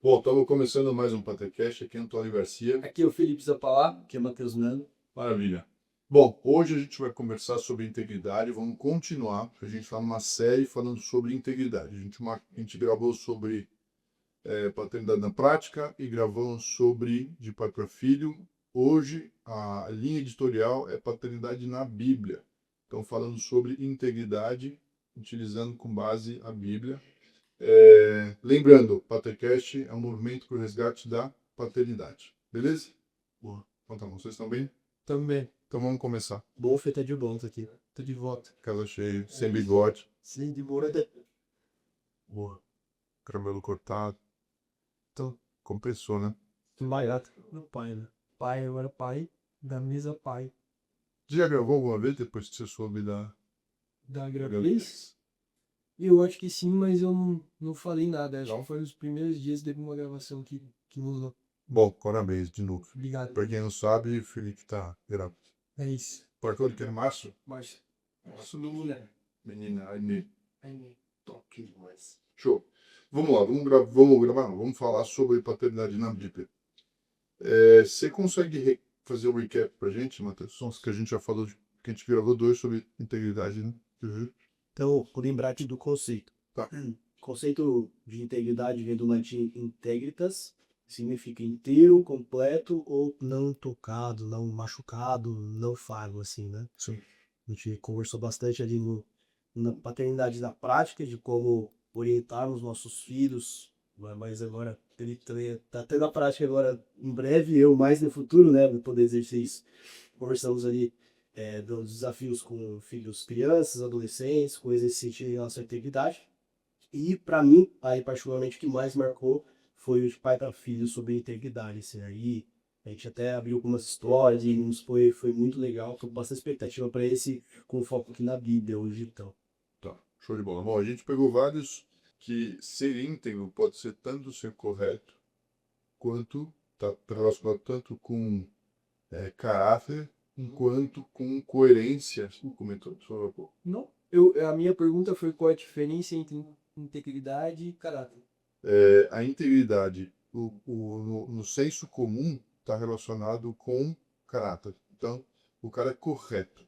Bom, estamos começando mais um Patercast, aqui é Antônio Garcia. Aqui é o Felipe Zapalá, que é Matheus Nano. Maravilha. Bom, hoje a gente vai conversar sobre integridade, vamos continuar. A gente está numa série falando sobre integridade. A gente gravou sobre paternidade na prática e gravamos sobre de pai para filho. Hoje a linha editorial é paternidade na Bíblia. Então falando sobre integridade, utilizando com base a Bíblia. Lembrando, Patercast é um movimento para o resgate da paternidade. Beleza? Boa. Então tá bom, vocês estão bem? Também. Então vamos começar. Bom, Fê tá de volta aqui. Tô de volta. Casa cheia, sem bigode. Sim, de volta. Boa. Cabelo cortado. Tô Compensou, né? baiata. Meu pai, né? Pai, agora pai. Da mesa pai. Você já gravou alguma vez depois que você soube Da gravidez? Eu acho que sim, mas eu não falei nada. Acho Não? que foi nos primeiros dias de uma gravação que mudou. Bom, parabéns de novo. Obrigado. Pra quem não sabe, o Felipe tá grávido. É isso. Partou de que é março? Mas. Março do mulher. Menina, aí Aí, toque demais. Show. Vamos lá, vamos gravar, não, vamos falar sobre paternidade na Bíblia. Você consegue fazer um recap pra gente, Matheus? São os que a gente já falou, que a gente gravou dois sobre integridade, né? Uhum. Então, vou lembrar-te do conceito. Tá. O conceito de integridade vem do latim integritas, significa inteiro, completo ou não tocado, não machucado, não falho, assim, né? Sim. A gente conversou bastante ali na paternidade da prática, de como orientarmos nossos filhos, mas agora ele também tá até na prática agora, em breve, eu mais no futuro, né, vou poder exercer isso. Conversamos ali dos desafios com filhos, crianças, adolescentes, coisas nesse sentido em relação à integridade. E para mim, aí particularmente o que mais marcou foi o de pai para filho sobre integridade. Assim, aí a gente até abriu algumas histórias e nos foi muito legal, com bastante expectativa para esse, com foco aqui na Bíblia hoje então. Tá, show de bola. Bom, a gente pegou vários que ser íntegro pode ser tanto ser correto, quanto tá relacionado tanto com caráter, quanto com coerência. Você comentou sobre há pouco. não. A minha pergunta foi qual a diferença entre integridade e caráter. A integridade, no senso comum, está relacionado com caráter. Então, o cara é correto.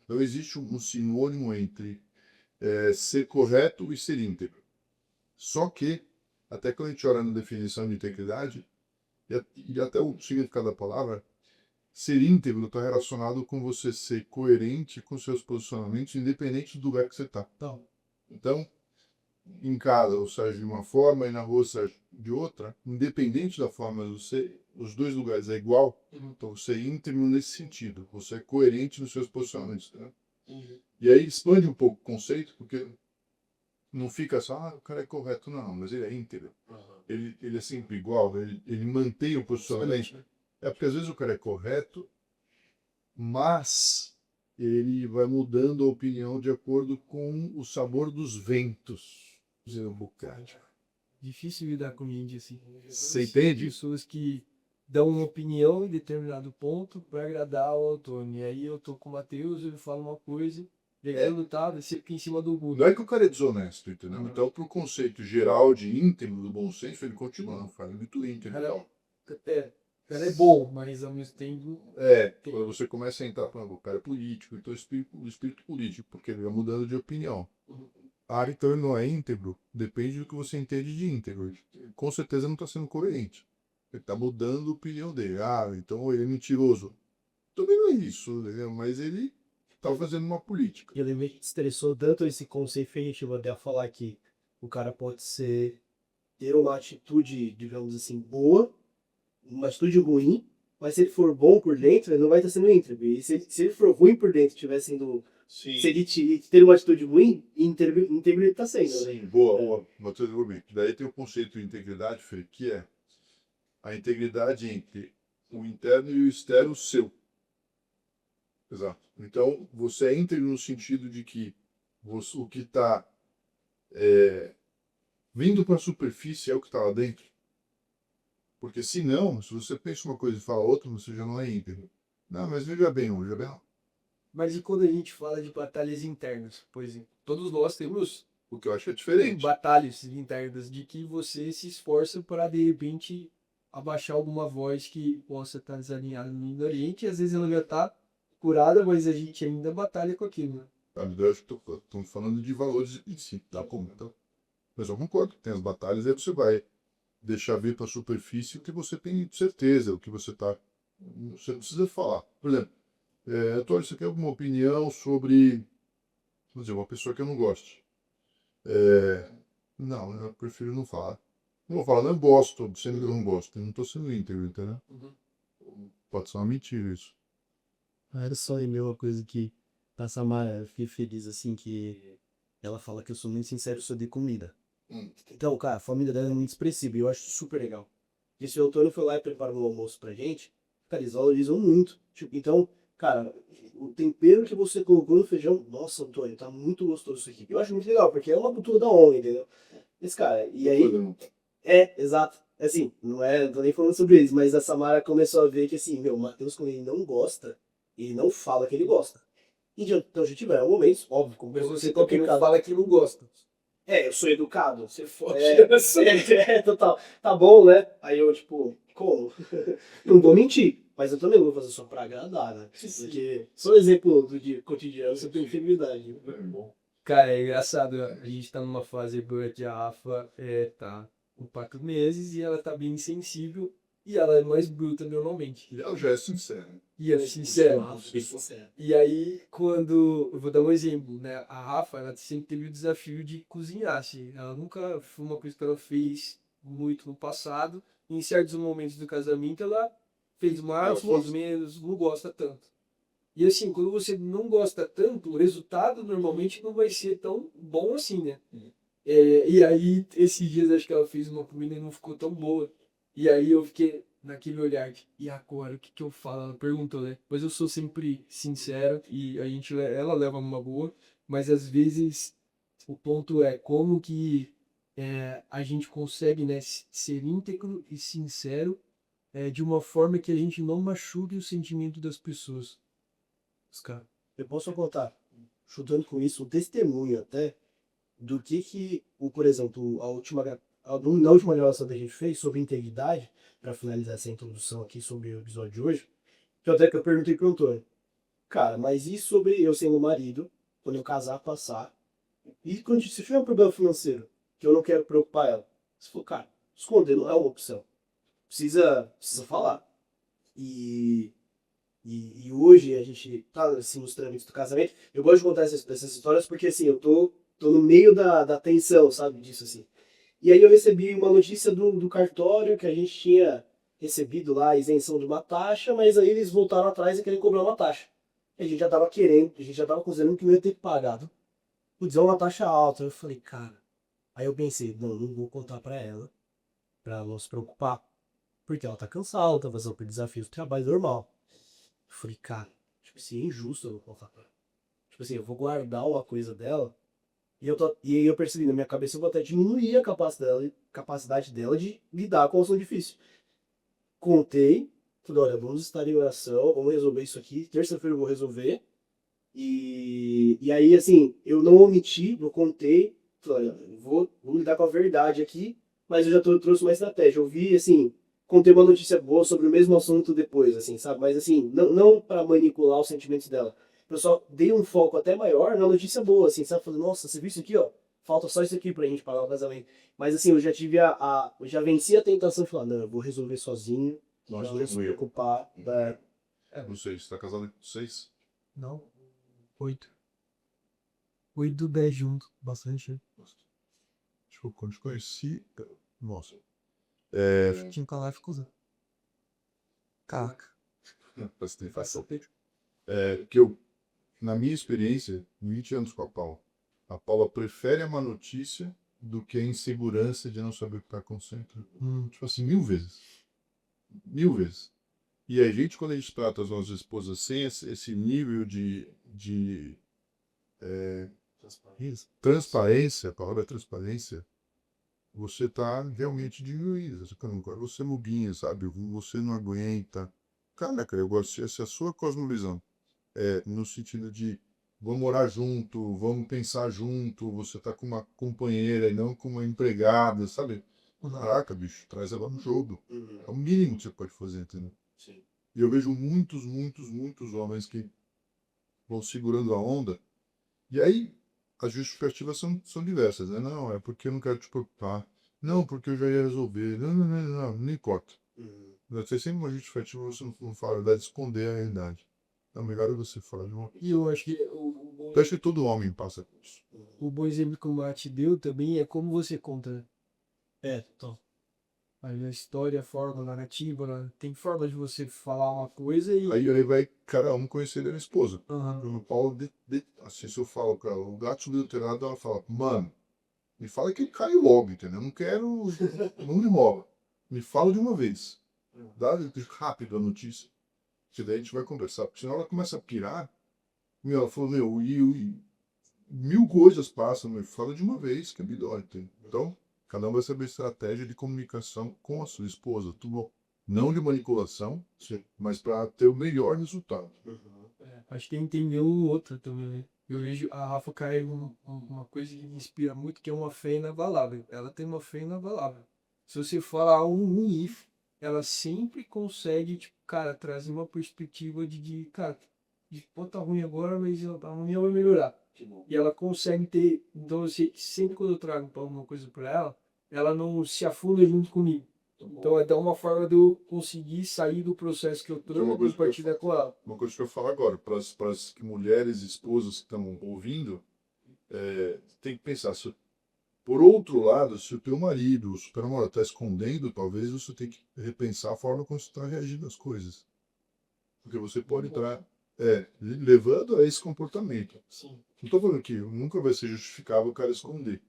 Não existe um sinônimo entre ser correto e ser íntegro. Só que, até quando a gente olha na definição de integridade, e até o significado da palavra, ser íntegro está relacionado com você ser coerente com seus posicionamentos, independente do lugar que você está. Então, em casa você age de uma forma e na rua você age de outra, independente da forma de você, os dois lugares é igual, então você é íntegro nesse sentido, você é coerente nos seus posicionamentos. Né? E aí expande um pouco o conceito, porque não fica só, o cara é correto, não, mas ele é íntegro. Ele é sempre igual, ele mantém o posicionamento. É porque às vezes o cara é correto, mas ele vai mudando a opinião de acordo com o sabor dos ventos. Dizer um bocado. Difícil lidar com gente assim. Você entende? Pessoas que dão uma opinião em determinado ponto para agradar o Antônio. E aí eu tô com o Matheus, ele fala uma coisa, ele tá, você fica em cima do muro. Não é que o cara é desonesto, entendeu? Então, pro conceito geral de íntegro, do bom senso, ele continua, não fala muito íntegro. Cara é bom, mas ao mesmo tempo. Quando você começa a entrar, o cara é político, então o espírito político, porque ele vai mudando de opinião. Então ele não é íntegro, depende do que você entende de íntegro. Com certeza não está sendo coerente. Ele está mudando a opinião dele. Então ele é mentiroso. Também não é isso, entendeu? Mas ele está fazendo uma política. E eu lembrei que estressou tanto esse conceito que a gente vai até falar que o cara pode ter uma atitude, digamos assim, boa, uma atitude ruim, mas se ele for bom por dentro, ele não vai estar sendo íntegro. E se ele for ruim por dentro, estiver sendo. Sim. Se ele ter uma atitude ruim, íntegro ele está sendo. Né? Sim, boa. Matheus Rubin. Daí tem o conceito de integridade, Fê, que é a integridade entre o interno e o externo seu. Exato. Então, você é íntegro no sentido de que o que está vindo para a superfície é o que está lá dentro. Porque se não, se você pensa uma coisa e fala outra, você já não é íntegro. Não, mas veja bem, não. Mas e quando a gente fala de batalhas internas? Por exemplo, todos nós temos O que eu acho que é Tem diferente. batalhas internas de que você se esforça para de repente abaixar alguma voz que possa estar desalinhada no ignorante, e às vezes ela já está curada, mas a gente ainda batalha com aquilo, né? Sabe? Eu acho que estamos falando de valores em si, tá? Bom, então, mas eu concordo que tem as batalhas, aí você vai deixar vir para a superfície o que você tem certeza, o que você tá. Você não precisa falar. Por exemplo, Antônio, você quer alguma opinião sobre, vamos dizer, uma pessoa que eu não goste? Não, eu prefiro não falar. Não vou falar, não gosto, sendo que eu não gosto. Eu não estou sendo íntegro, entendeu? Uhum. Pode ser uma mentira isso. Era só em uma coisa que a Samara, eu fiquei feliz assim que ela fala que eu sou muito sincero sobre comida. Então, cara, a família dela é muito expressiva e eu acho super legal. E se o Antônio foi lá e preparou um almoço pra gente, cara, eles valorizam muito. Tipo, então, cara, o tempero que você colocou no feijão, nossa, Antônio, tá muito gostoso isso aqui. Eu acho muito legal, porque é uma cultura da ONG, entendeu? Esse cara, e aí, exato. Assim, não tô nem falando sobre eles, mas a Samara começou a ver que assim, meu, o Matheus, quando ele não gosta, ele não fala que ele gosta. Então, já tiveram momentos, óbvio, como Mas você você qualquer também não caso. fala que não gosta. Eu sou educado. Você foge É, dessa. total. Tá bom, né? Aí eu, tipo, como? Não vou mentir, mas eu também não vou fazer só pra agradar, né? Porque sou exemplo do dia cotidiano, você tem infinidade. Cara, é engraçado, a gente tá numa fase boa de Rafa, tá com 4 meses e ela tá bem sensível e ela é mais bruta normalmente. E ela já é sincera. E ela é sincera. Sincero. E aí, quando. Eu vou dar um exemplo, né? A Rafa, ela sempre teve o desafio de cozinhar, assim. Ela nunca foi uma coisa que ela fez muito no passado. Em certos momentos do casamento, ela fez mais, Ela fez menos, não gosta tanto. E assim, quando você não gosta tanto, o resultado normalmente não vai ser tão bom assim, né? E aí, esses dias, acho que ela fez uma comida e não ficou tão boa. E aí eu fiquei naquele olhar de, e agora, o que que eu falo? Ela perguntou, né? Mas eu sou sempre sincero e ela leva uma boa, mas às vezes o ponto é como que a gente consegue, né, ser íntegro e sincero de uma forma que a gente não machuque o sentimento das pessoas. Os caras. Eu posso contar, chutando com isso, um testemunho até do por exemplo, na última gravação que a gente fez sobre integridade, para finalizar essa introdução aqui sobre o episódio de hoje, que eu perguntei pro Antônio, cara, mas e sobre eu sendo marido, quando eu casar, passar, e quando se tiver um problema financeiro, que eu não quero preocupar ela? Você falou, cara, esconder não é uma opção. Precisa falar. E e hoje a gente tá assim, nos trâmites do casamento. Eu gosto de contar essas histórias porque assim, eu tô no meio da tensão, sabe, disso assim. E aí eu recebi uma notícia do cartório que a gente tinha recebido lá a isenção de uma taxa, mas aí eles voltaram atrás e querem cobrar uma taxa. A gente já tava querendo, a gente já tava considerando que não ia ter pagado. Putz, é uma taxa alta. Eu falei, cara. Aí eu pensei, não vou contar pra ela, pra ela não se preocupar. Porque ela tá cansada, ela tá passando por desafios do trabalho normal. Eu falei, cara, tipo assim, é injusto eu não contar pra ela. Tipo assim, eu vou guardar uma coisa dela e aí eu percebi na minha cabeça eu vou até diminuir a capacidade dela de lidar com a situação difícil. Contei, falei, olha, vamos estar em oração, vamos resolver isso aqui, terça-feira eu vou resolver. E aí, assim, eu não omiti, eu contei, falei, olha, vou lidar com a verdade aqui, mas eu já trouxe uma estratégia. Eu vi, assim, contei uma notícia boa sobre o mesmo assunto depois, assim, sabe? Mas, assim, não para manipular os sentimentos dela. Eu só dei um foco até maior na notícia boa, assim, sabe? Falei, nossa, você viu isso aqui, ó? Falta só isso aqui pra gente pagar o casamento. Mas, assim, eu já tive eu já venci a tentação de falar, não, eu vou resolver sozinho, Nós não se não ia. preocupar. Não sei, você tá casado com 6? Não, 8. 8 do 10 junto, bastante. Né? Tipo, quando te conheci. Nossa. Tinha que lá e ficou usando. Caraca. Presta Faz atenção. tempo. Que eu, na minha experiência, 20 anos com a Paula prefere a má notícia do que a insegurança de não saber o que está acontecendo. Tipo assim, 1000 vezes. 1000 vezes. E a gente, quando a gente trata as nossas esposas sem esse nível de transparência, a palavra é transparência, você está realmente diminuído. Você é mubinha, sabe? Você não aguenta. Cara, eu gosto se a sua cosmovisão no sentido de vamos morar junto, vamos pensar junto, você tá com uma companheira e não com uma empregada, sabe? Caraca, bicho, traz ela no jogo. É o mínimo que você pode fazer, entendeu? Sim. E eu vejo muitos homens que vão segurando a onda. E aí, as justificativas são diversas, né? Não, é porque eu não quero te preocupar. Não, porque eu já ia resolver. Não importa. Vai ter sempre uma justificativa, você não fala, vai esconder a realidade. É melhor você falar de uma. E eu acho que Eu acho que todo homem passa por isso. o bom exemplo que o Mate deu também é como você conta, né? Então. A história, a forma, a narrativa, né? Tem forma de você falar uma coisa e. Aí vai cada um conhecer a esposa. Aham. O Paulo, assim, se eu falo pra ela, o gato subiu do telhado, ela fala, mano, me fala que ele cai logo, entendeu? Não quero, não enrola. Me fala de uma vez. Dá rápido a notícia. Que daí a gente vai conversar. Porque senão ela começa a pirar. Meu, ela falou, meu, mil coisas passam, me fala de uma vez, que é melhor, entendeu? Então, cada um vai saber estratégia de comunicação com a sua esposa, tudo bom? Não de manipulação, mas para ter o melhor resultado. Acho que entendeu outra também, né? Eu vejo a Rafa cair uma coisa que me inspira muito, que é uma fé inabalável. Ela tem uma fé inabalável. Se você falar um if, ela sempre consegue, tipo, cara, trazer uma perspectiva cara, pode tá ruim agora, mas amanhã vai melhorar. E ela consegue ter, então eu sei que sempre quando eu trago alguma coisa para ela não se afunda junto comigo. Então é dar uma forma de eu conseguir sair do processo que eu Então, uma tô e coisa que eu compartilhar com ela. Uma coisa que eu falo agora, para as mulheres e esposas que estão ouvindo, tem que pensar, por outro lado, se o teu marido, o super namorado, está escondendo, talvez você tenha que repensar a forma como você está reagindo às coisas. Porque você pode estar levando a esse comportamento. Sim. Não estou falando que nunca vai ser justificável o cara esconder.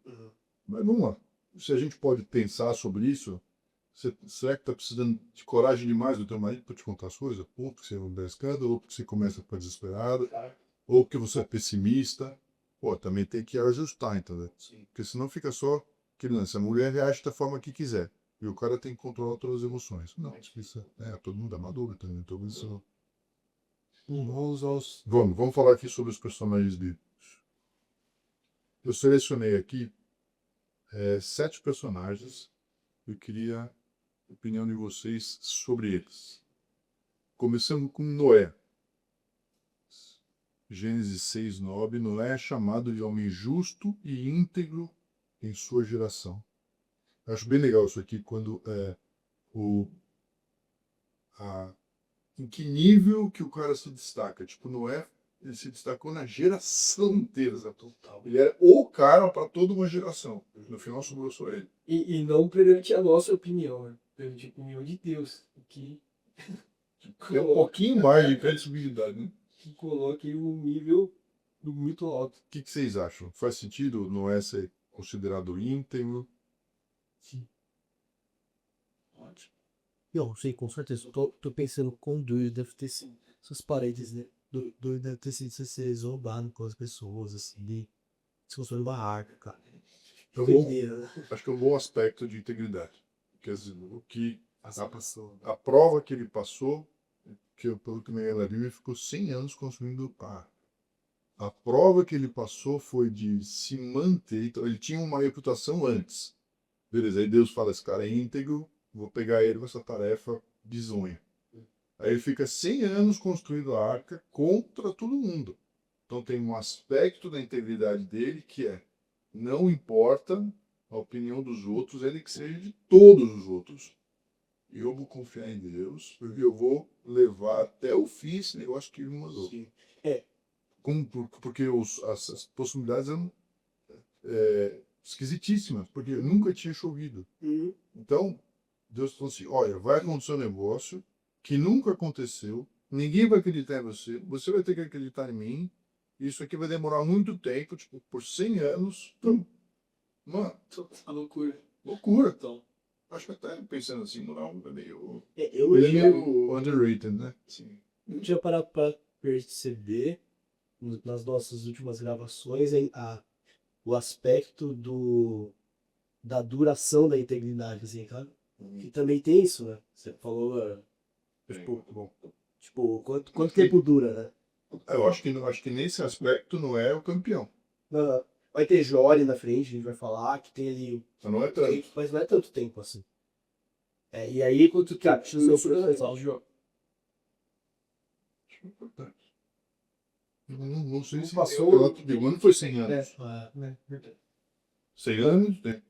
Mas vamos lá. Se a gente pode pensar sobre isso, será que está precisando de coragem demais do teu marido para te contar as coisas? Ou porque você não dá escândalo, ou porque você começa a ficar desesperado, ou porque você é pessimista. Pô, também tem que ajustar, entendeu? Sim. Porque senão fica só que não, essa mulher reage da forma que quiser. E o cara tem que controlar todas as emoções. Não, isso todo mundo é maduro também. Então isso. Vamos falar aqui sobre os personagens bíblicos. Eu selecionei aqui 7 personagens. Eu queria a opinião de vocês sobre eles. Começando com Noé. Gênesis 6:9. Noé é chamado de homem justo e íntegro em sua geração. Eu acho bem legal isso aqui, quando em que nível que o cara se destaca. Tipo, Noé, ele se destacou na geração inteira. Total. Ele era o cara para toda uma geração. No final sobrou só ele. E não perante a nossa opinião, né? Perante a opinião de Deus. Que Tem um pouquinho mais de credibilidade, né? que coloque o nível do muito alto. O que vocês acham? Faz sentido Noé ser considerado íntegro? Sim. Ótimo. Eu sei, com certeza. Tô pensando quão doido deve ter sido essas paredes, né? Doido deve ter sido você zombando com as pessoas, assim, de se construindo uma arca, cara. Eu Doideira, né? acho que é um bom aspecto de integridade. Quer dizer, Passou. a prova que ele passou, pelo que me lembro, ele ficou 100 anos construindo a arca. A prova que ele passou foi de se manter. Então, ele tinha uma reputação antes. Beleza, aí Deus fala: esse cara é íntegro, vou pegar ele com essa tarefa bizonha. Aí ele fica 100 anos construindo a arca contra todo mundo. Então tem um aspecto da integridade dele que não importa a opinião dos outros, ele que seja de todos os outros. Eu vou confiar em Deus, porque eu vou levar até o fim esse negócio que ele me mandou. Sim. Porque as possibilidades eram esquisitíssimas, porque nunca tinha chovido. Então, Deus falou assim: olha, vai acontecer um negócio que nunca aconteceu, ninguém vai acreditar em você, você vai ter que acreditar em mim, isso aqui vai demorar muito tempo, tipo, por 100 anos. Mano, A loucura. loucura. Então, Acho que até pensando assim, moral é meio. eu Ele é meio underrated, né? Sim. Eu tinha parado para perceber nas nossas últimas gravações o aspecto da duração da integridade, assim, cara. Que também tem isso, né? Você falou, Bom. tipo, quanto tempo dura, né? Eu acho que nesse aspecto não é o campeão. Vai ter Jory na frente, a gente vai falar, que tem ali. Mas não é tanto. Mas não é tanto tempo assim. E aí, quanto que Cara, o seu professor? Acho importante. Não sei Não se passou. eu acho que o ano foi 100 anos. Né? Verdade. 100 anos, né?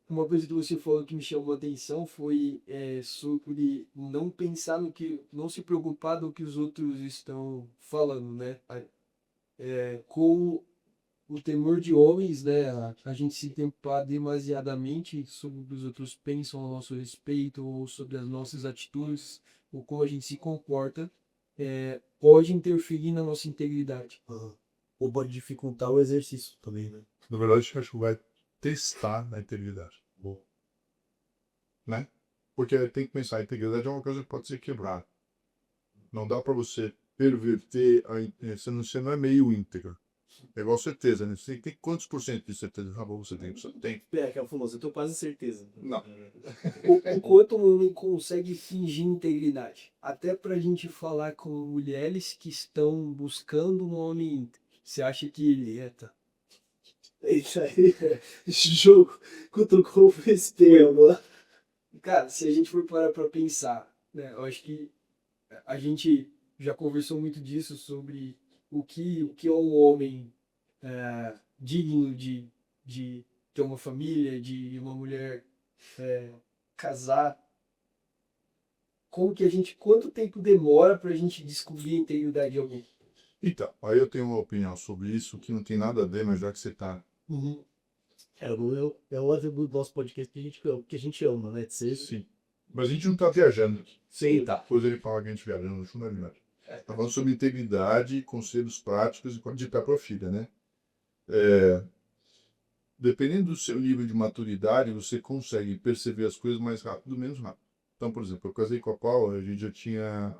Uma coisa que você falou que me chamou a atenção foi sobre não pensar no que, não se preocupar do que os outros estão falando, né? Com o temor de homens, né? A gente se preocupar demasiadamente sobre o que os outros pensam a nosso respeito ou sobre as nossas atitudes ou como a gente se comporta, pode interferir na nossa integridade. Ou pode dificultar o exercício também, né? Na verdade, eu acho que vai testar na integridade. Bom. Né? Porque tem que pensar, a integridade é uma coisa que pode ser quebrada. Não dá para você perverter, você não é meio íntegro. É igual certeza, né? Você tem quantos por cento de certeza? Ah, bom, você tem. Você tem. Que é o famoso, eu tenho quase certeza. Não. O quanto um homem consegue fingir integridade. Até pra gente falar com mulheres que estão buscando um homem íntegro. Você acha que Isso aí, esse jogo cutucou o festeiro lá. Cara, se a gente for parar pra pensar, né? Eu acho que a gente já conversou muito disso sobre o que é um homem digno de ter uma família, de uma mulher casar. Como que quanto tempo demora pra gente descobrir a integridade de alguém? Então, aí eu tenho uma opinião sobre isso que não tem nada a ver, mas já que você está. É o atributo do nosso podcast que a gente ama, né? De ser. Sim. Mas a gente não está viajando aqui. Sim, tá. Depois ele fala que a gente viajando, no fundo é verdade. Está falando sobre integridade, conselhos práticos e de pé para a filha, né? Dependendo do seu nível de maturidade, você consegue perceber as coisas mais rápido, menos rápido. Então, por exemplo, eu casei com a Paula, a gente já tinha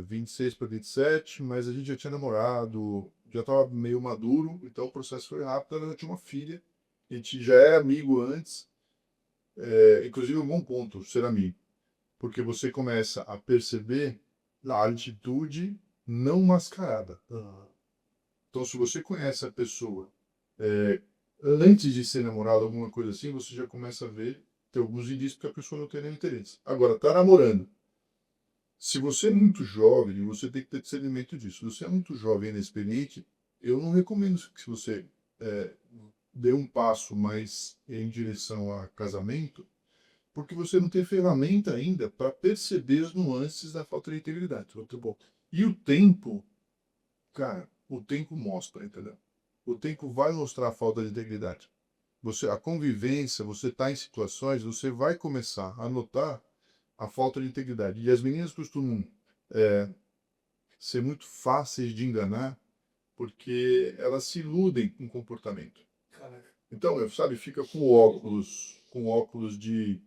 26 para 27, mas a gente já tinha namorado, já estava meio maduro, então o processo foi rápido, ela já tinha uma filha, a gente já era amigo antes, inclusive um bom ponto, ser amigo, porque você começa a perceber a atitude não mascarada. Então, se você conhece a pessoa antes de ser namorado, alguma coisa assim, você já começa a ver, tem alguns indícios que a pessoa não tem nenhum interesse. Agora, tá namorando. Se você é muito jovem, você tem que ter discernimento disso. Se você é muito jovem e inexperiente, eu não recomendo que você dê um passo mais em direção a casamento, porque você não tem ferramenta ainda para perceber as nuances da falta de integridade. Outro ponto. E o tempo, cara, o tempo mostra, entendeu? O tempo vai mostrar a falta de integridade. A convivência, você está em situações, você vai começar a notar a falta de integridade. E as meninas costumam ser muito fáceis de enganar porque elas se iludem com o comportamento. Então, sabe, fica com óculos de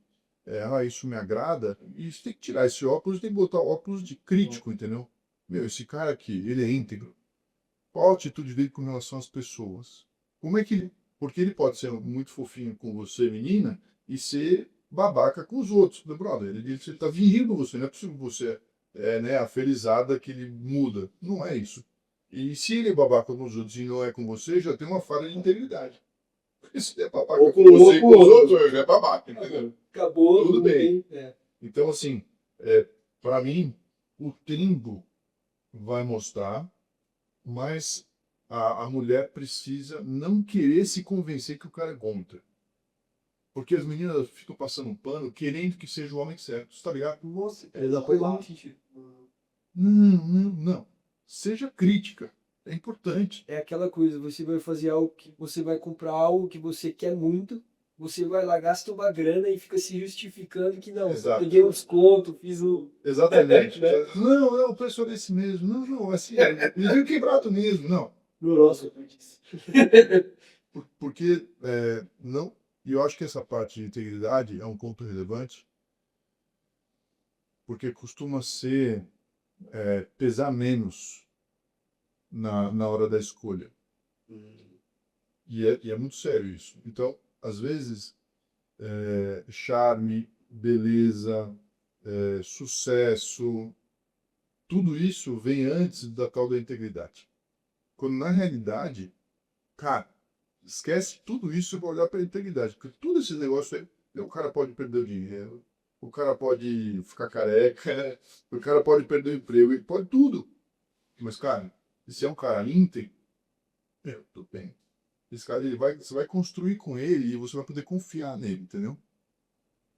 isso me agrada, e você tem que tirar esse óculos e tem que botar óculos de crítico, entendeu? Meu, esse cara aqui, ele é íntegro. Qual a atitude dele com relação às pessoas? Como é que ele. Porque ele pode ser muito fofinho com você, menina, e ser babaca com os outros. Meu brother, ele está vindo você, não é possível que você né, a felizada que ele muda. Não é isso. E se ele é babaca com os outros e não é com você, já tem uma falha de integridade. Porque se ele é babaca Ou com com você e o com os outro. outros, ele é babaca, entendeu? Acabou, Tudo não bem. tem. Então, assim, para mim, o tempo vai mostrar, mas a mulher precisa não querer se convencer que o cara é contra. Porque as meninas ficam passando um pano querendo que seja o homem certo, tá ligado? Nossa, Ele dá foi pra- lá no sentido. Não. Seja crítica. É importante. É aquela coisa, você vai fazer algo que você vai comprar algo que você quer muito, você vai lá, gasta uma grana e fica se justificando que não, Exato. peguei um desconto, fiz o. Exatamente. Né? Não, o preço é desse mesmo. Não, assim, ele veio quebrado mesmo. Não. Nossa, eu disse. Porque, não. E eu acho que essa parte de integridade é um ponto relevante, porque costuma ser pesar menos na hora da escolha. E é muito sério isso. Então, às vezes, charme, beleza, sucesso, tudo isso vem antes da tal da integridade. Quando na realidade, cara, esquece tudo isso e vai olhar para a integridade. Porque tudo esse negócio aí, o cara pode perder o dinheiro, o cara pode ficar careca, o cara pode perder o emprego, ele pode tudo. Mas, cara, se é um cara íntegro, tudo bem. Esse cara, você vai construir com ele e você vai poder confiar nele, entendeu?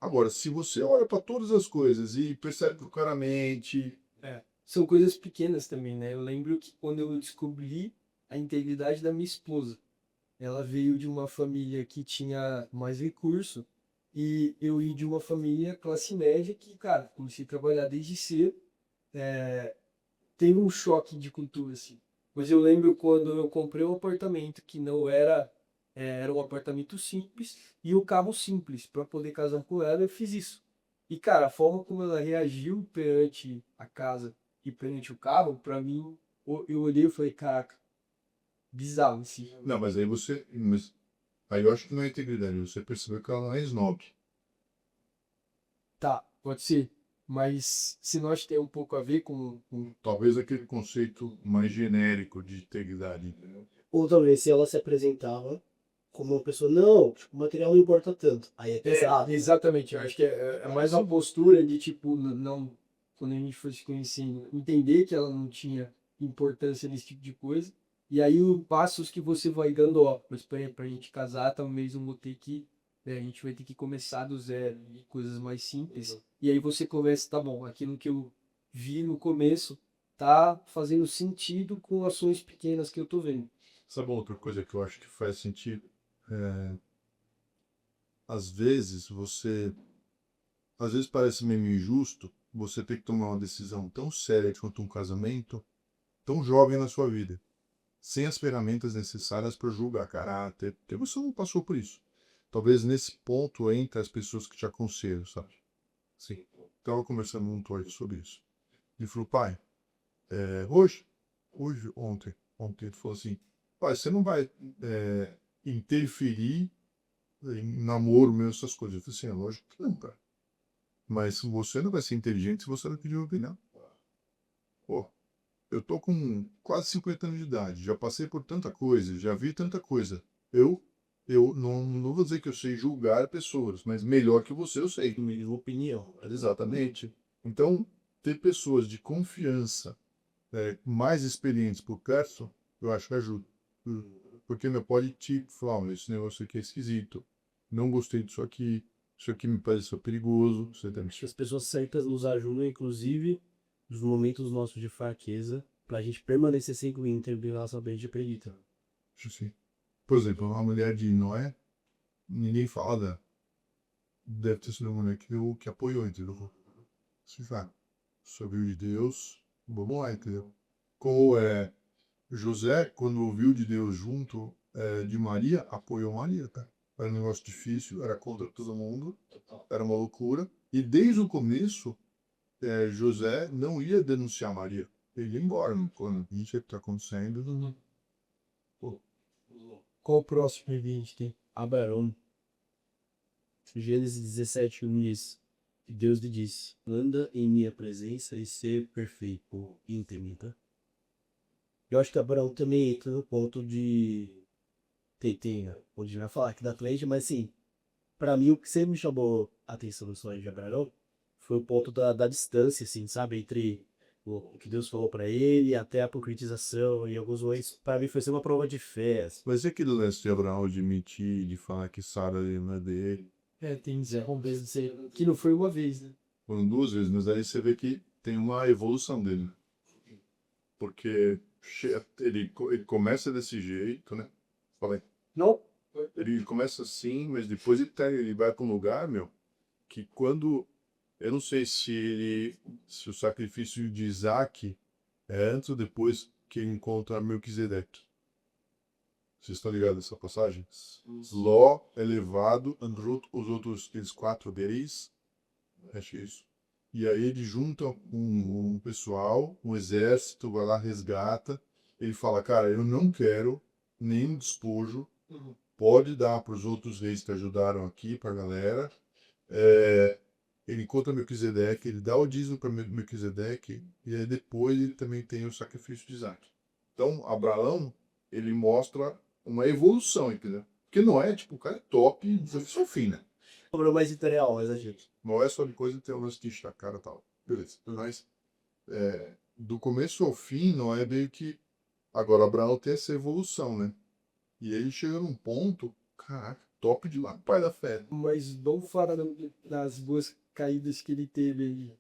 Agora, se você olha para todas as coisas e percebe que o cara mente, São coisas pequenas também, né? Eu lembro que quando eu descobri a integridade da minha esposa, ela veio de uma família que tinha mais recurso e eu ia de uma família classe média que, cara, comecei a trabalhar desde cedo. Teve um choque de cultura, assim. Mas eu lembro quando eu comprei um apartamento que não era, era um apartamento simples e o carro simples. Para poder casar com ela, eu fiz isso. E, cara, a forma como ela reagiu perante a casa e perante o carro, para mim, eu olhei e falei, caraca, bizarro, assim. não, mas aí você. Aí eu acho que não é integridade, você percebeu que ela não é snob. Tá, pode ser. Mas se nós tem um pouco a ver com. Talvez aquele conceito mais genérico de integridade, entendeu? Ou talvez se ela se apresentava como uma pessoa, não, tipo, o material não importa tanto. Aí é pesado. Exatamente. Eu acho que é mais uma postura de tipo, não. Quando a gente fosse conhecendo, entender que ela não tinha importância nesse tipo de coisa. E aí, os passos que você vai dando, ó, mas pra gente casar, talvez não vou ter que. A gente vai ter que começar do zero, e coisas mais simples. E aí você começa, tá bom, aquilo que eu vi no começo tá fazendo sentido com ações pequenas que eu tô vendo. Sabe uma outra coisa que eu acho que faz sentido? Às vezes você. Às vezes parece meio injusto você ter que tomar uma decisão tão séria quanto um casamento, tão jovem na sua vida, sem as ferramentas necessárias para julgar caráter, porque você não passou por isso. Talvez nesse ponto entre as pessoas que te aconselham, sabe? Sim. Estava conversando com um Toy sobre isso. Ele falou, pai, ontem, ele falou assim, pai, você não vai interferir em namoro meu, essas coisas. Eu falei assim, é lógico que não, cara. Mas você não vai ser inteligente se você não pedir opinião. Pô, eu tô com quase 50 anos de idade, já passei por tanta coisa, já vi tanta coisa. Eu não vou dizer que eu sei julgar pessoas, mas melhor que você eu sei. Minha opinião. Exatamente. Então, ter pessoas de confiança, mais experientes por perto, eu acho que ajuda. Porque meu pode te falar, "Olha, esse negócio aqui é esquisito, não gostei disso aqui, isso aqui me pareceu perigoso, você tem Acho que as pessoas certas nos ajudam, inclusive, nos momentos nossos de fraqueza, pra gente permanecer sempre íntegro em relação ao bem de acredita. assim. Por exemplo, a mulher de Noé, ninguém fala dela. Deve ter sido a mulher que apoiou, entendeu? Se fala, ouviu de Deus, vamos lá, entendeu? Como José, quando ouviu de Deus junto de Maria, apoiou Maria, tá? Era um negócio difícil, era contra todo mundo, era uma loucura. E desde o começo, José não ia denunciar Maria. Ele ia embora. Quando isso que está acontecendo, pô, Qual o próximo que a gente tem? Abraão, Gênesis 17:1 diz, e Deus lhe disse, anda em minha presença e ser perfeito, íntegro, tá? Eu acho que Abraão também entra no ponto de... Tem, onde a gente vai falar aqui da Atlética, mas assim, pra mim o que sempre me chamou a atenção no sonho de Abraão foi o ponto da distância, assim, sabe? Entre o que Deus falou pra ele até a concretização e alguns momentos, pra mim foi ser uma prova de fé, assim. mas e aquele lance de Abraão de mentir, de falar que Sara não é dele? Tem vamos ver que não foi uma vez, né? Foram duas vezes, mas aí você vê que tem uma evolução dele. Porque ele começa desse jeito, né? Falei. Não? Ele começa assim, mas depois ele vai para um lugar, meu, que quando. Eu não sei se o sacrifício de Isaac é antes ou depois que ele encontra Melquisedeque. Vocês estão ligados nessa passagem? Ló é levado, os outros, aqueles 4 deles, acho que é isso. E aí ele junta um pessoal, um exército, vai lá, resgata. Ele fala, cara, eu não quero nenhum despojo, pode dar para os outros reis que ajudaram aqui, para a galera. ele encontra Melquisedeque, ele dá o dízimo para Melquisedeque, e aí depois ele também tem o sacrifício de Isaac. Então, Abraão, ele mostra uma evolução, entendeu? Porque Noé, tipo, o cara é top, isso é o fim, né? Cobrou mais real, mas a gente. Noé só depois tem o lance de encher a cara e tal. Beleza. Mas, do começo ao fim, Noé meio que... Agora, Abraão tem essa evolução, né? E ele chega num ponto, caraca, top de lá, pai da fé. Mas vamos falar das boas caídas que ele teve aí.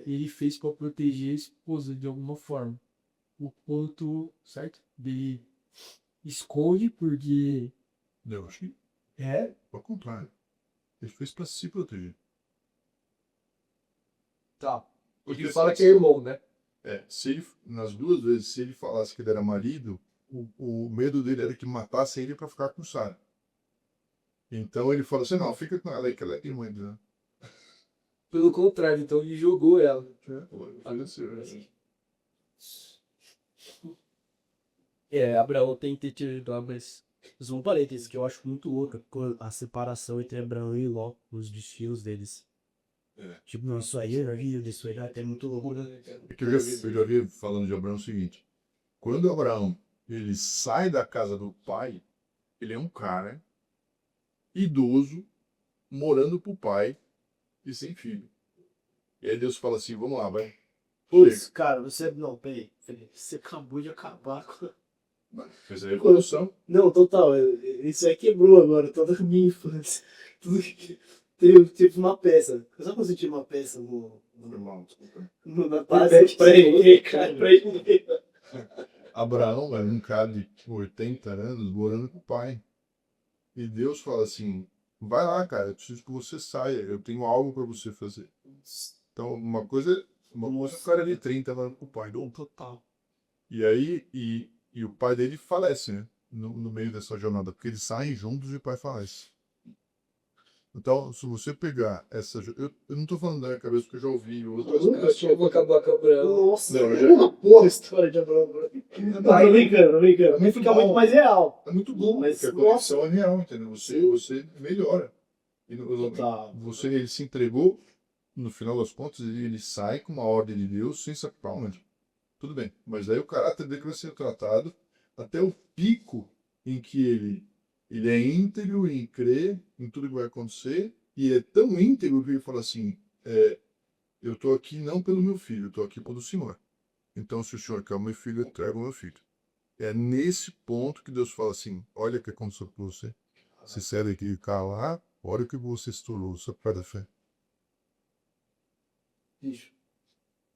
Ele fez para proteger a esposa de alguma forma. O ponto, certo? Ele esconde porque Eu acho que, é. ao contrário, ele fez pra se proteger. Tá. Porque Ele fala que é irmão, né? se ele, nas duas vezes, se ele falasse que ele era marido, o medo dele era que matassem ele pra ficar com Sara. Então ele falou assim, não, fica com ela aí, que ela é irmã dele. Pelo contrário, então ele jogou ela. Abraão tem que ter tido lá, mas um parênteses que eu acho muito louca, a separação entre Abraão e Ló, os destinos deles. Tipo, não, isso aí, isso aí até muito louco, né? É que eu já vi falando de Abraão o seguinte, quando Abraão ele sai da casa do pai, ele é um cara idoso, morando pro pai e sem filho. E aí Deus fala assim, vamos lá, vai. Putz, cara, você. Não, peraí. Você acabou de acabar com. Fez a revolução. Não, total. Isso aí quebrou agora toda a minha infância. Tudo que. Teve tipo uma peça. Sabe quando você tira uma peça Normal, desculpa. na base pra ele, cara? Pra ele. Abraão era um cara de 80 anos morando com o pai. E Deus fala assim, vai lá, cara, eu preciso que você saia, eu tenho algo para você fazer. Então, uma coisa é um cara de 30 morando com o pai. Não, Total. e aí, e o pai dele falece, né? No meio dessa jornada, porque eles saem juntos e o pai falece. Então, se você pegar essa. Eu não tô falando da minha cabeça porque eu já ouvi outras Eu vou acabar com o Abraão. Nossa, Não, é uma porra a história de Abraão. Não, tô brincando, tô brincando. muito Fica bom. muito mais real. É muito bom, Mas, porque a conexão é real, entendeu? Você melhora. E Total. ele se entregou, no final das contas, ele sai com uma ordem de Deus sem sacrifício. Tudo bem. Mas aí o caráter dele vai ser tratado até o pico em que ele é íntegro em crer em tudo que vai acontecer, e é tão íntegro que ele fala assim, eu estou aqui não pelo meu filho, eu estou aqui pelo Senhor. Então, se o Senhor quer o meu filho, eu trago o meu filho. É nesse ponto que Deus fala assim, olha o que aconteceu com você. Se cede aqui calar, olha o que você se tornou, só por causa da fé. Bicho.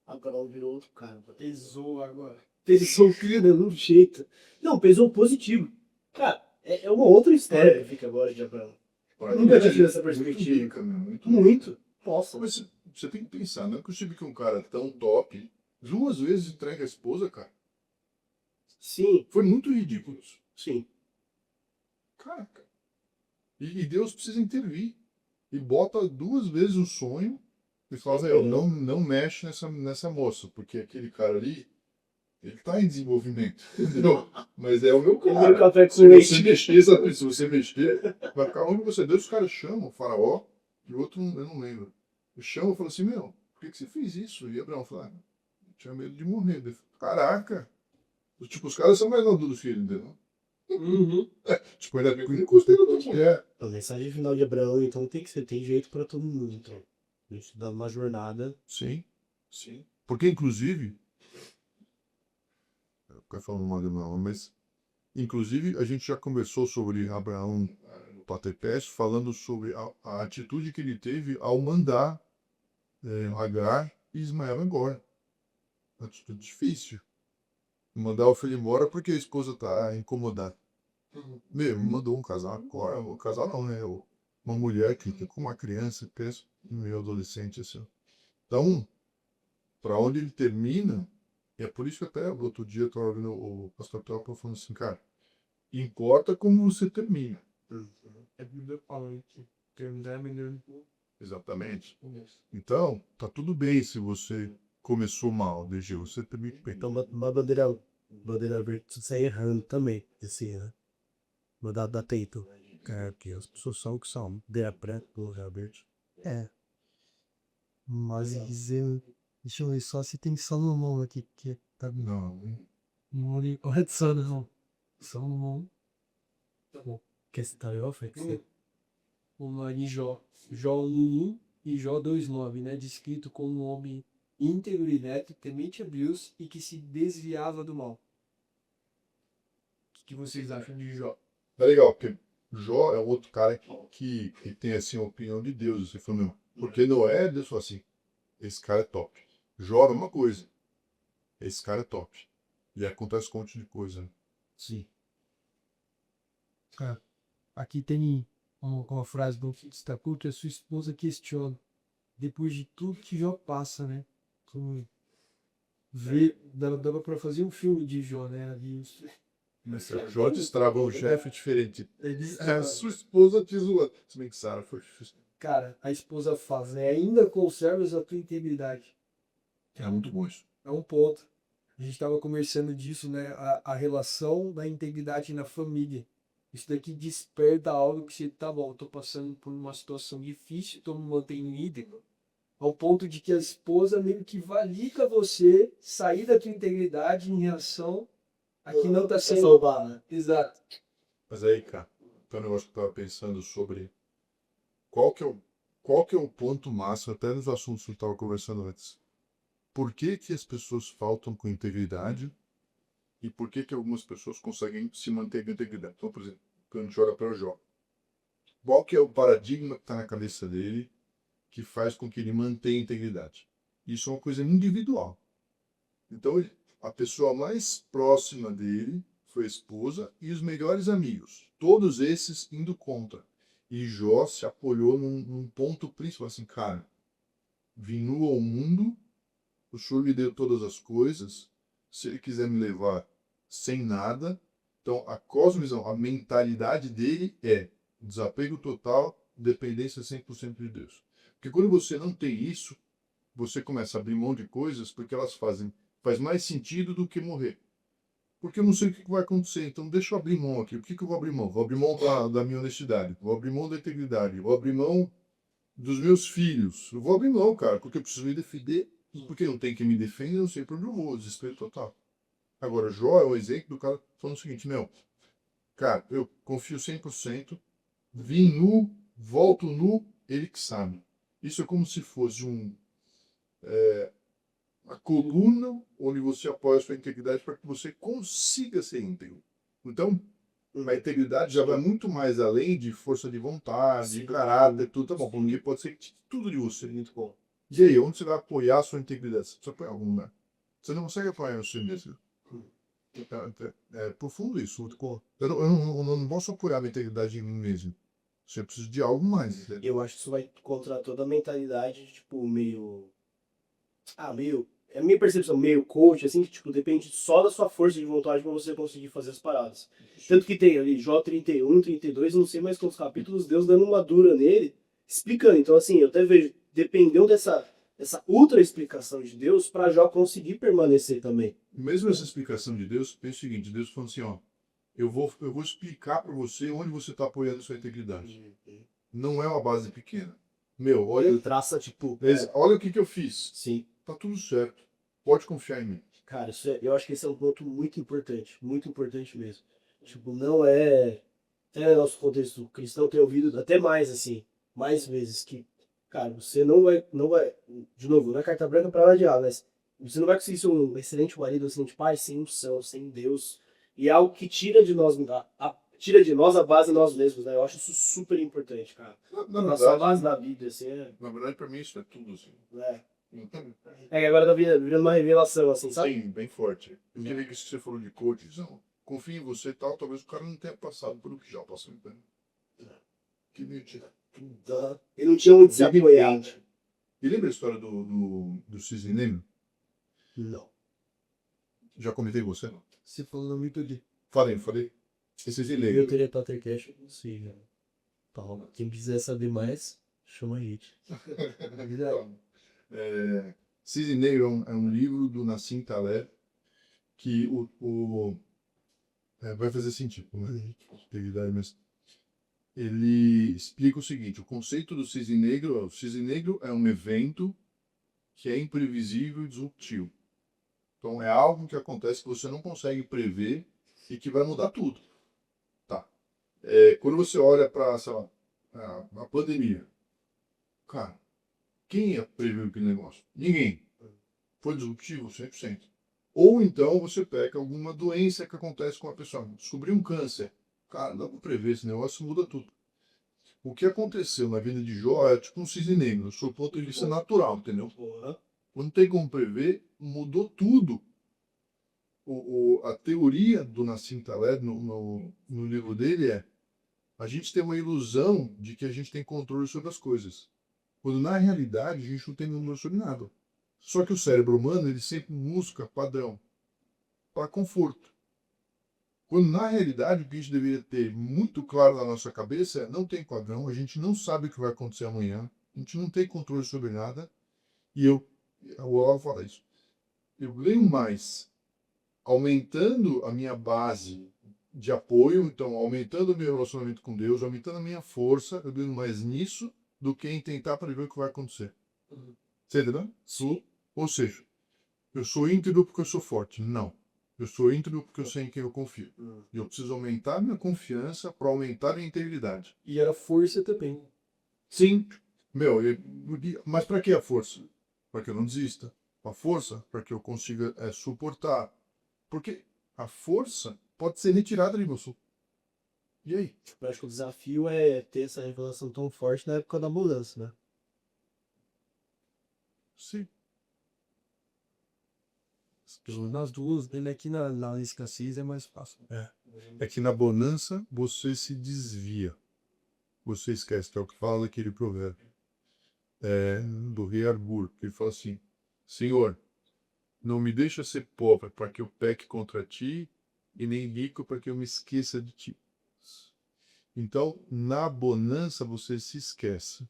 Abraão virou outro cara. Pesou agora. Pesou, cara, no jeito. Não, pesou positivo. Cara, é uma outra história que fica agora de Abraão. Eu nunca tinha tido essa perspectiva. Muito, muito. Muito. Nossa. Mas você tem que pensar, não é possível que um cara tão top 2 vezes entregue a esposa, cara. Sim, Foi muito ridículo isso. sim. Caraca. E Deus precisa intervir. E bota 2 vezes o sonho e fala, meu, não mexe nessa moça, porque aquele cara ali, ele tá em desenvolvimento. Entendeu? Mas é o meu Ele cara. veio café com Se leite. você mexer, sabe? Se você mexer, vai ficar onde você. Deus, os caras chamam o faraó, e o outro eu não lembro. Chama e fala assim, meu, por que você fez isso? E Abraão fala, eu tinha medo de morrer. Ele fala, caraca. Tipo, os caras são mais maduros que ele, entendeu? Uhum. Tipo, ele é custa. A mensagem final de Abraão, então, tem que ser, tem jeito pra todo mundo, então. A gente dá uma jornada. Sim, sim. Porque, inclusive, eu quero falar mal de Abraão, mas, inclusive, a gente já conversou sobre Abraão no Patepés, falando sobre a atitude que ele teve ao mandar Agar e Ismael embora. Uma atitude difícil. Mandar o filho embora porque a esposa está incomodada. Meu, mandou um casal agora, o casal não, né? Uma mulher que com uma criança, pensa, meio adolescente, assim. Então, para onde ele termina, e é por isso que até outro dia eu estava vendo o pastor Telpa falando assim, cara, importa como você termina. É Bíblia falando que terminar é melhor do que Exatamente. começo. Então, tá tudo bem se você começou mal, DG, você termina bem. Então, uma bandeira verde, você sai errando também, assim, né? Mandar dar teito. Cara, que as pessoas são o que são. Bandeira branca, bandeira verde. É. Mas dizer. Deixa eu ver só se tem Salomão aqui, que tá Não. olha só, não. Salomão. Tá bom. Que esse tá vamos lá em Jó. Jó 1:1 e Jó 2:9, né? Descrito como um homem íntegro e reto, temente a Deus e que se desviava do mal. O que vocês acham de Jó? É legal, porque Jó é um outro cara que tem assim a opinião de Deus. Você falou, meu, porque Noé, Deus falou assim, esse cara é top. Jó é uma coisa, esse cara é top. E acontece com um monte de coisa, né? Sim. Cara, aqui tem uma frase do que está culto, a sua esposa questiona. Depois de tudo que Jó passa, né? Como dava pra fazer um filme de Jó, né? Ali, Mas Jó destrava o chefe diferente. eles, É, sua esposa te zoando. Se bem que Sara foi. cara, a esposa faz, né? Ainda conservas a tua integridade. É muito bom isso. É um ponto. A gente estava conversando disso, né? A relação da integridade na família. Isso daqui desperta algo que você, tá bom, tô passando por uma situação difícil, tô me mantendo íntegro. Ao ponto de que a esposa meio que valida você sair da tua integridade em reação a que não tá sendo. Salvar, né? Exato. Mas aí, cara, tem um negócio que eu tava pensando sobre qual que é o ponto máximo, até nos assuntos que eu estava conversando antes. Por que que as pessoas faltam com integridade e por que que algumas pessoas conseguem se manter com integridade? Então, por exemplo, quando a gente olha para o Jó, qual que é o paradigma que está na cabeça dele que faz com que ele mantenha a integridade? Isso é uma coisa individual. Então, a pessoa mais próxima dele foi a esposa e os melhores amigos. Todos esses indo contra. E Jó se apoiou num ponto principal, assim, cara, vim nu ao mundo, o Senhor me deu todas as coisas, se ele quiser me levar sem nada, então a cosmovisão, a mentalidade dele é desapego total, dependência 100% de Deus. Porque quando você não tem isso, você começa a abrir mão de coisas porque elas faz mais sentido do que morrer. Porque eu não sei o que vai acontecer, então deixa eu abrir mão aqui. O que eu vou abrir mão? Vou abrir mão da minha honestidade, vou abrir mão da integridade, vou abrir mão dos meus filhos. Eu vou abrir mão, cara, porque eu preciso me defender, porque não tem quem me defenda, eu não sei para onde eu vou, desespero total. Agora, Jó é o exemplo do cara falando o seguinte, meu, cara, eu confio 100%, vim nu, volto nu, ele que sabe. Isso é como se fosse uma coluna onde você apoia a sua integridade para que você consiga ser íntegro. Então, a integridade já vai muito mais além de força de vontade, de caráter, tudo. Tá bom, ninguém pode ser tudo de você. Muito bom. E aí, onde você vai apoiar a sua integridade? Você precisa apoiar em algum lugar. Você não consegue apoiar você mesmo. É profundo isso. Muito bom. Eu não posso apoiar a minha integridade em mim mesmo. Você precisa de algo mais. Entendeu? Eu acho que isso vai contra toda a mentalidade, tipo, meio. Meio. É a minha percepção, meio coach, assim, que tipo, depende só da sua força de vontade pra você conseguir fazer as paradas. Tanto que tem ali Jó 31, 32, não sei mais quantos capítulos, Deus dando uma dura nele, explicando. Então, assim, eu até vejo, dependeu dessa ultra explicação de Deus pra Jó conseguir permanecer também. Mesmo essa explicação de Deus, pensa o seguinte: Deus falou assim, ó, eu vou explicar para você onde você está apoiando sua integridade. Não é uma base pequena. Meu, olha. Ele traça, tipo. Olha o que eu fiz. Sim. Tá tudo certo. Pode confiar em mim. Cara, eu acho que esse é um ponto muito importante mesmo. Tipo, não é. Até no nosso contexto cristão, tem ouvido até mais, assim, mais vezes que, cara, você não vai, de novo, não é carta branca pra nada de errado, mas você não vai conseguir ser um excelente marido, um excelente pai, sem unção, sem Deus. E é algo que tira de nós, tira de nós a base de nós mesmos, né? Eu acho isso super importante, cara. Na Nossa base da vida, assim, na verdade, para mim, isso é tudo assim. É que agora tá virando uma revelação, assim, sabe? Sim, bem forte. Eu queria que você falou de coach, não. Confia em você e tal, talvez o cara não tenha passado por o que já passou. Então. Que mentira. Ele não tinha onde se apoiar. E lembra a história do cisne negro? Não. Já comentei com você? Você falou muito de. Falei. Esse cisne negro. Eu teria Tattercast, eu não sei, velho. Tá, quem quiser saber mais, chama a gente. Cisne Negro é um livro do Nassim Taleb que vai fazer sentido, né? Mas ele explica o seguinte: o conceito do cisne negro é um evento que é imprevisível e disruptivo. Então é algo que acontece que você não consegue prever e que vai mudar tudo. Tá. Quando você olha para, sei lá, a pandemia, cara, quem ia prever aquele negócio? Ninguém. Foi disruptivo 100%. Ou então você pega alguma doença que acontece com a pessoa. Descobriu um câncer. Cara, dá para prever, esse negócio muda tudo. O que aconteceu na vida de Jó é tipo um cisne negro, do seu ponto de vista natural, entendeu? Não tem como prever, mudou tudo. A teoria do Nassim Taleb no livro dele é: a gente tem uma ilusão de que a gente tem controle sobre as coisas, quando na realidade a gente não tem controle sobre nada. Só que o cérebro humano ele sempre busca padrão para conforto. Quando na realidade o que a gente deveria ter muito claro na nossa cabeça é: não tem padrão, a gente não sabe o que vai acontecer amanhã, a gente não tem controle sobre nada. E eu vou falar isso. Eu leio mais aumentando a minha base de apoio, então aumentando o meu relacionamento com Deus, aumentando a minha força, eu leio mais nisso do que em tentar prever o que vai acontecer. Você entendeu? Sim. Ou seja, eu sou íntegro porque eu sou forte. Não. Eu sou íntegro porque eu sei em quem eu confio. E eu preciso aumentar minha confiança para aumentar a minha integridade. E era força também. Sim, meu, mas para que a força? Para que eu não desista. A força para que eu consiga suportar. Porque a força pode ser retirada de você. E aí? Eu acho que o desafio é ter essa revelação tão forte na época da mudança, né? Sim. Nas duas, dele aqui na escassez é mais fácil. É que na bonança você se desvia. Você esquece, que é o que fala aquele provérbio do rei Arbur, que ele fala assim: Senhor, não me deixa ser pobre para que eu peque contra ti, e nem rico para que eu me esqueça de ti. Então, na bonança você se esquece.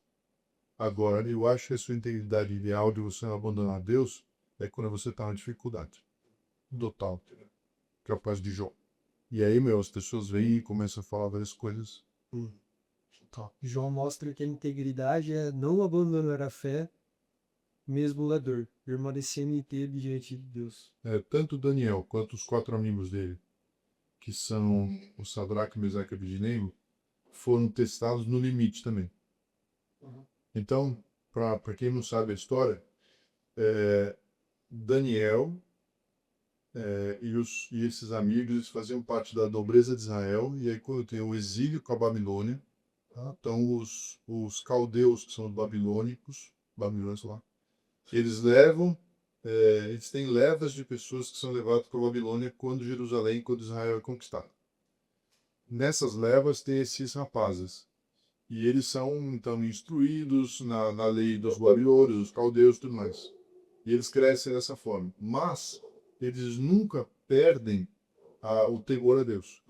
Agora, eu acho que a sua integridade ideal de você não abandonar Deus é quando você está na dificuldade. Total. Capaz de Jó. E aí, meu, as pessoas vêm e começam a falar várias coisas. Tá. João mostra que a integridade é não abandonar a fé, mesmo na dor, permanecendo inteiro diante de Deus. Tanto Daniel quanto os 4 amigos dele, que são o Sadraque, Mesaque e Abednego, foram testados no limite também. Então, para quem não sabe a história, Daniel e esses amigos eles faziam parte da nobreza de Israel, e aí quando tem o exílio com a Babilônia, tá? Então os caldeus, que são os babilônicos lá, eles eles têm levas de pessoas que são levadas para a Babilônia quando Israel é conquistado. Nessas levas tem esses rapazes. E eles são, então, instruídos na lei dos babilônios, dos caldeus e tudo mais. E eles crescem dessa forma. Mas eles nunca perdem o temor a Deus.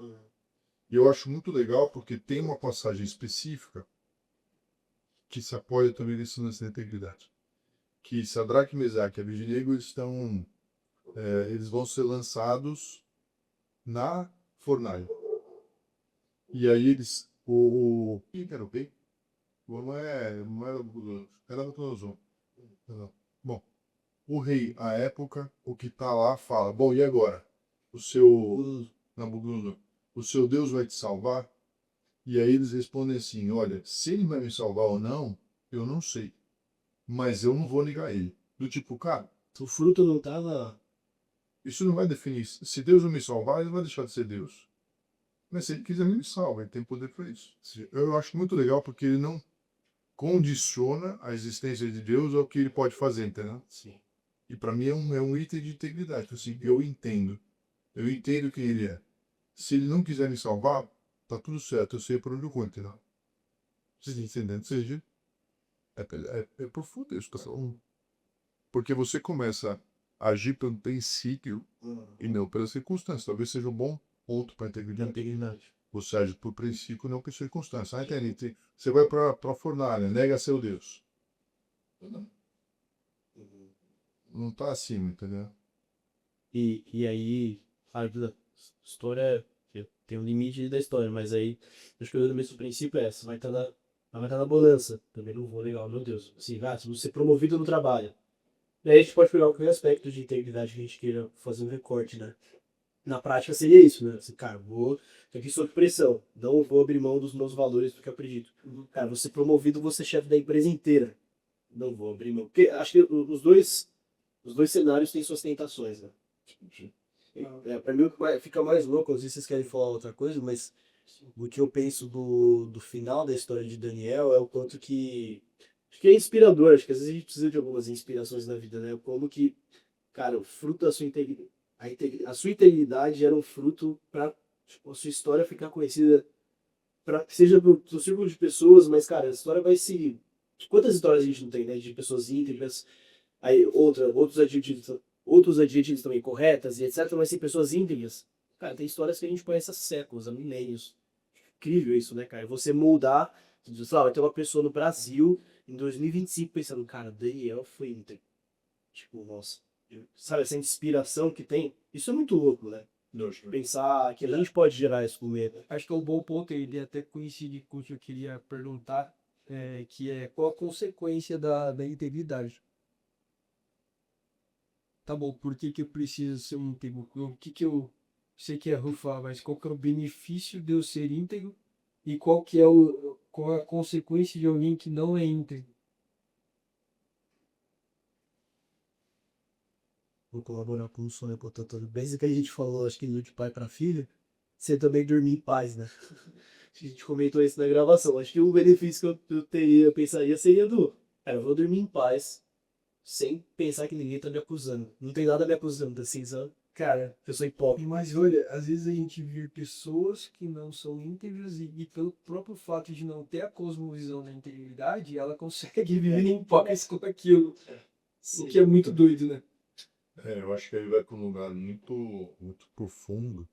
E eu acho muito legal porque tem uma passagem específica que se apoia também nessa integridade. Que Sadraque, Mesaque e Abednego eles vão ser lançados na fornalha. E aí quem era o rei? Não era Nabucodonosor. Era Nabucodonosor. Não. Bom, o rei, à época, o que está lá fala: bom, e agora? Nabucodonosor, o seu Deus vai te salvar? E aí eles respondem assim: olha, se ele vai me salvar ou não, eu não sei. Mas eu não vou negar ele. Do tipo, cara, O fruto não estava. isso não vai definir. Se Deus não me salvar, ele vai deixar de ser Deus. Mas se ele quiser, ele me salva. Ele tem poder para isso. Eu acho muito legal porque ele não condiciona a existência de Deus ao que ele pode fazer, entendeu? Sim. E para mim é um item de integridade. Assim, eu entendo. Eu entendo quem ele é. Se ele não quiser me salvar, tá tudo certo. Eu sei por onde eu vou, entendeu? Vocês entendendo? Ou seja, é profundo isso, pessoal. Porque você começa a agir pelo princípio e não pelas circunstâncias. Talvez seja um bom ponto para a integridade. Você age por princípio, não por circunstância. Ah, entendi. Você vai para a fornalha, nega seu Deus. Não está acima, entendeu? E aí, a história tem um limite da história, mas aí acho que o mesmo princípio é essa, vai estar na bonança. Também não vou negar, meu Deus. Assim, se você ser promovido no trabalho. E aí a gente pode pegar qualquer aspecto de integridade que a gente queira fazer um recorte, né? Na prática seria isso, né? Assim, cara, tô aqui sob pressão, não vou abrir mão dos meus valores porque eu acredito. Cara, vou ser promovido, vou ser chefe da empresa inteira. Não vou abrir mão. Porque acho que os dois cenários têm suas tentações, né? Pra mim o que fica mais louco, não sei se vocês querem falar outra coisa, mas o que eu penso do final da história de Daniel é o quanto que. Acho que é inspirador, acho que às vezes a gente precisa de algumas inspirações na vida, né? Como que, cara, o fruto da sua integridade. A sua integridade era um fruto para a sua história ficar conhecida, seja pro seu círculo de pessoas, mas, cara, a história vai se. Quantas histórias a gente não tem, né? De pessoas íntegras, aí outros adjetivos também corretas e etc. Mas tem pessoas íntegras. Cara, tem histórias que a gente conhece há séculos, há milênios. Incrível isso, né, cara? Você moldar, sei lá, vai ter uma pessoa no Brasil em 2025 pensando, cara, Daniel foi íntegro. Tipo, nossa. Sabe, essa inspiração que tem, isso é muito louco, né? Pensar que a gente pode gerar isso com ele. Acho que é um bom ponto, ele até coincide com o que eu queria perguntar, que é qual a consequência da integridade. Tá bom, por que que eu preciso ser um íntegro? O que que eu sei que é rufar, mas qual que é o benefício de eu ser íntegro e qual é a consequência de alguém que não é íntegro? Vou colaborar com o sonho, portanto, bem isso que a gente falou, acho que de pai para filho, você também dormir em paz, né? A gente comentou isso na gravação. Acho que o benefício que eu teria, pensaria seria cara, eu vou dormir em paz, sem pensar que ninguém tá me acusando. Não tem nada me acusando, assim, sabe? Cara, Eu sou hipócrita. mas olha, às vezes a gente vê pessoas que não são íntegras e pelo próprio fato de não ter a cosmovisão da integridade, ela consegue viver em paz com aquilo. O que é muito doido, né? Eu acho que aí vai para um lugar muito, muito profundo,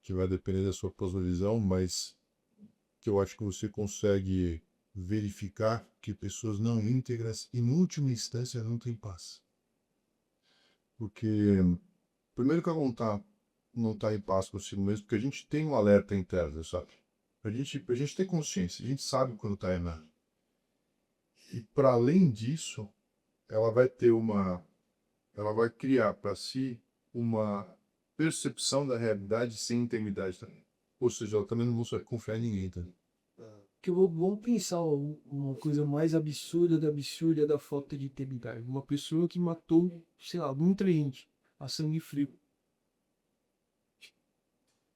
que vai depender da sua cosmovisão, mas que eu acho que você consegue verificar que pessoas não íntegras, em última instância, não têm paz. Porque, primeiro que ela não tá em paz consigo mesmo, porque a gente tem um alerta interno, sabe? A gente tem consciência, a gente sabe quando está errado. E, para além disso, ela vai ter ela vai criar para si uma percepção da realidade sem integridade também. Ou seja, ela também não vai confiar em ninguém, tá? Que vamos pensar uma coisa mais absurda da absurda da falta de integridade. Uma pessoa que matou, sei lá, um cliente a sangue frio.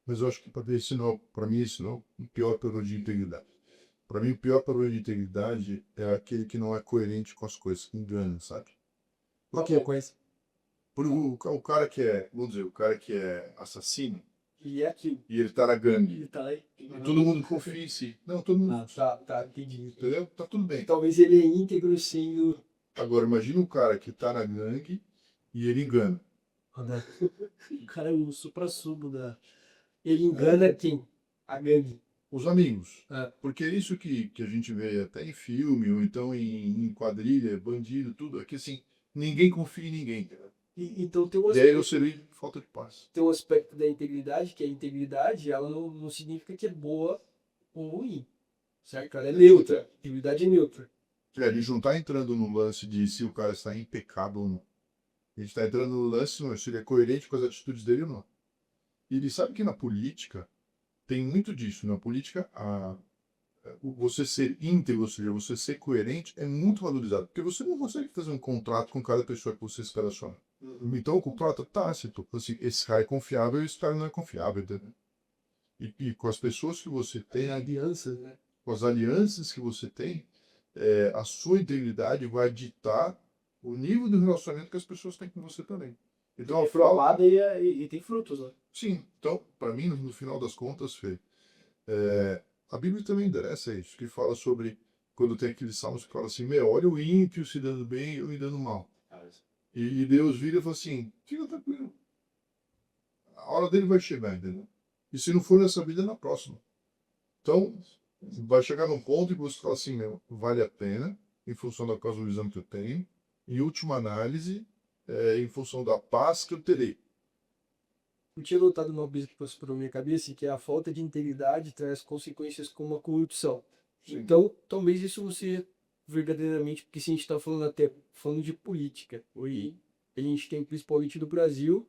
Mas eu acho que para mim, esse não é o pior problema de integridade. Para mim, o pior problema de integridade é aquele que não é coerente com as coisas, que engana, sabe? Qual que é a coisa? O cara que é, vamos dizer, o cara que é assassino E é aquilo. e ele tá na gangue, Ele tá aí. e todo mundo confia em si. Não, todo mundo, Tá, entendi. entendeu? Tá tudo bem. Talvez ele é íntegro sendo. Agora, imagina um cara que tá na gangue e ele engana. O cara é o supra-sumo da. Ele engana quem? A gangue. Os amigos. É. Porque é isso que a gente vê até em filme, ou então em quadrilha, bandido, tudo. É que assim, ninguém confia em ninguém. Cara. Então tem um E aí aspecto, eu seria falta de paz. tem um aspecto da integridade, que a integridade ela não significa que é boa ou ruim. Certo? Ela é neutra. Integridade é neutra. A gente não está entrando no lance de se o cara está impecável ou não. A gente está entrando no lance se ele é coerente com as atitudes dele ou não. E ele sabe que na política tem muito disso. Na política, você ser íntegro, ou seja, você ser coerente, é muito valorizado. Porque você não consegue fazer um contrato com cada pessoa que você se relaciona. Então o contrato é tácito. Assim, esse cara é confiável e esse cara não é confiável. Entendeu? E com as pessoas que você tem, Alianças, né? com as alianças que você tem, a sua integridade vai ditar o nível do relacionamento que as pessoas têm com você também. Então, É afinal, formada e tem frutos, né? sim. Então, para mim, no final das contas, Fê, a Bíblia também endereça isso, que fala sobre quando tem aqueles salmos que fala assim, olha o ímpio se dando bem e eu me dando mal. E Deus vira e fala assim, fica tranquilo. A hora dele vai chegar, entendeu? E se não for nessa vida, é na próxima. Então, vai chegar num ponto e você fala assim, vale a pena, em função da cosmovisão que eu tenho, em última análise, em função da paz que eu terei. Eu tinha notado uma coisa que passou pela minha cabeça, que é a falta de integridade traz consequências como a corrupção. Sim. Então, talvez isso você verdadeiramente, porque se a gente está falando de política, e a gente tem principalmente no Brasil,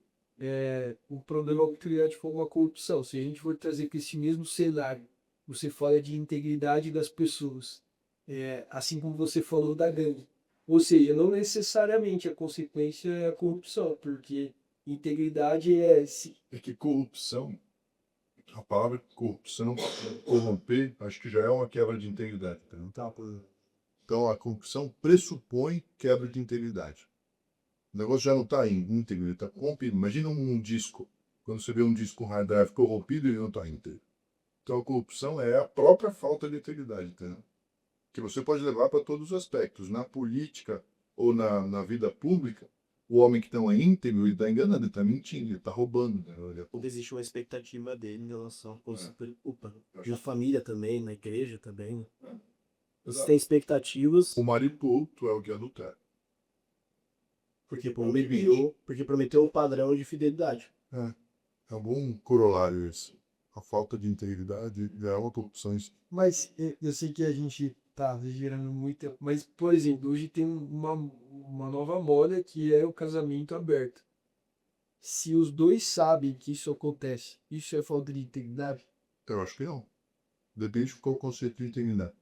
o problema muito grande foi uma corrupção. Se a gente for trazer para esse mesmo cenário, você fala de integridade das pessoas, assim como você falou da gangue. Ou seja, não necessariamente a consequência é a corrupção, porque integridade É que corrupção, a palavra corrupção, corromper, acho que já é uma quebra de integridade. Entendeu? Então a corrupção pressupõe quebra de integridade. O negócio já não está íntegro, ele está corrompido. Imagina um disco. Quando você vê um disco hard drive corrompido, ele não está íntegro. Então a corrupção é a própria falta de integridade, entendeu? Que você pode levar para todos os aspectos. Na política ou na vida pública, o homem que não é íntegro, ele está enganando, ele está mentindo, ele está roubando. Né? Quando existe uma expectativa dele em relação a como se preocupa. Na família também, na igreja também. Você tem expectativas O marido é o que adultera. porque prometeu um padrão de fidelidade. É um bom corolário isso. A falta de integridade é uma corrupção. Mas eu sei que a gente tá gerando muita. Mas, por exemplo, hoje tem uma nova moda que é o casamento aberto. Se os dois sabem que isso acontece, isso é falta de integridade? Eu acho que não. Depende de qual o conceito de integridade.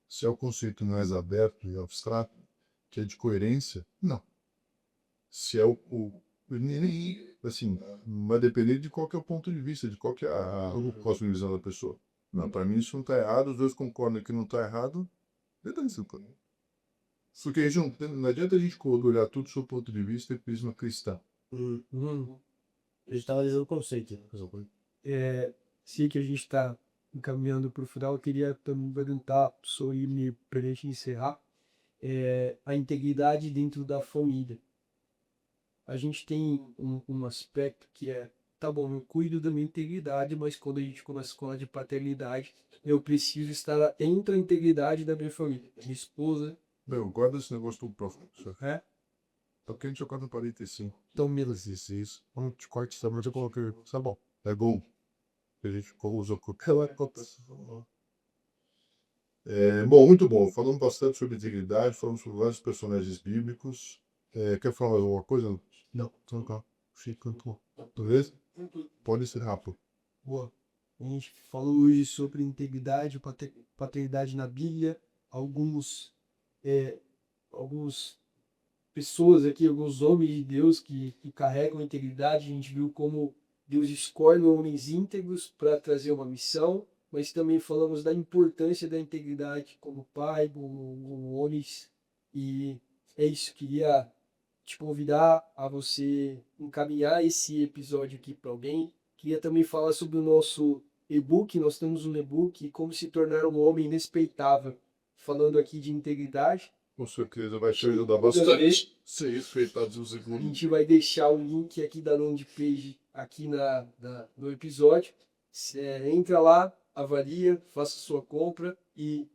Se é o conceito mais aberto e abstrato, que é de coerência, não. Se é assim, vai depender de qual que é o ponto de vista, de qual que é a cosmovisão da pessoa. Para mim isso não está errado, os dois concordam que não está errado, beleza. Porque a gente não adianta a gente olhar tudo do seu ponto de vista e prisma cristão. A gente estava dizendo o conceito. Sei que a gente está encaminhando para o final, eu queria também perguntar sobre, para a gente encerrar, a integridade dentro da família. A gente tem um aspecto que tá bom, eu cuido da minha integridade, mas quando a gente começa a falar de paternidade, eu preciso estar entre a integridade da minha família, da minha esposa. Meu, guarda esse negócio do próximo. É? Tá porque a gente já 45. Então, beleza. Isso. Vamos te corte, sabe? Eu coloquei. Tá bom. É bom. A gente usou. Bom, muito bom. Falamos bastante sobre integridade, falamos sobre vários personagens bíblicos. Quer falar mais alguma coisa? Não. Então tá. Fica. Beleza? Pode ser rápido. Boa. A gente falou hoje sobre integridade, paternidade na Bíblia. Alguns pessoas aqui, alguns homens de Deus que carregam a integridade. A gente viu como Deus escolhe homens íntegros para trazer uma missão, mas também falamos da importância da integridade como pai, como homens. E é isso, queria te convidar a você encaminhar esse episódio aqui para alguém. Queria também falar sobre o nosso e-book. Nós temos um e-book, Como se tornar um homem respeitável, falando aqui de integridade. Com certeza vai te ajudar bastante. Ser respeitado dos A segundos. gente vai deixar o link aqui da landing page aqui no episódio. Entra lá, avalia, faça sua compra e